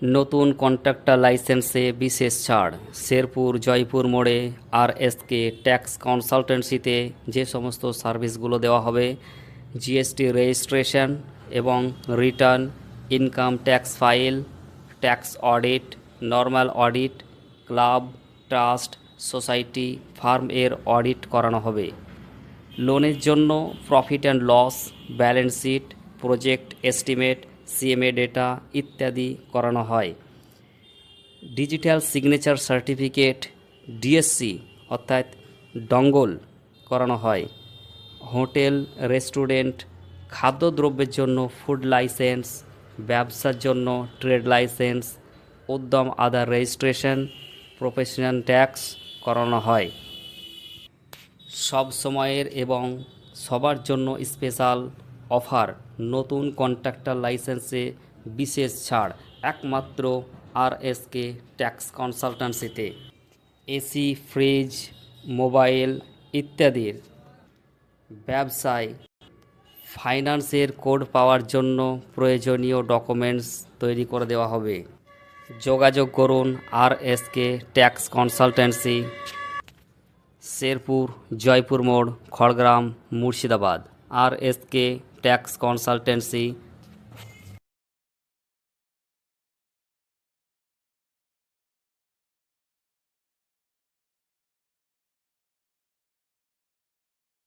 নতুন কন্ট্রাক্টর লাইসেন্সে বিশেষ ছাড়। শেরপুর জয়পুর মোড়ে RSK ট্যাক্স কনসালটেন্সিতে যে সমস্ত সার্ভিসগুলো দেওয়া হবে, জিএসটি রেজিস্ট্রেশন এবং return, income tax file, tax audit, normal audit, club, trust, society, firm এর অডিট করানো হবে। লোনের জন্য profit and loss, balance sheet, project estimate, CMA data ইত্যাদি করানো হয়। ডিজিটাল সিগনেচার সার্টিফিকেট DSC অর্থাৎ ডঙ্গল করানো হয়। হোটেল, রেস্টুরেন্ট, খাদ্যদ্রব্যের জন্য ফুড লাইসেন্স, ব্যবসার জন্য ট্রেড লাইসেন্স, উদ্যম আদার রেজিস্ট্রেশন, প্রফেশনাল ট্যাক্স করানো হয়। সব সময়ের এবং সবার জন্য স্পেশাল অফার। নতুন কন্ট্রাক্টর লাইসেন্সে বিশেষ ছাড় একমাত্র RSK ট্যাক্স কনসালটেন্সিতে। AC, ফ্রিজ, মোবাইল ইত্যাদির ব্যবসায় ফাইন্যান্সের কোড পাওয়ার জন্য প্রয়োজনীয় ডকুমেন্টস তৈরি করে দেওয়া হবে। যোগাযোগ করুন RSK tax consultancy, Sherpur Jaipur মোড়, Khargram, Murshidabad. RSK tax consultancy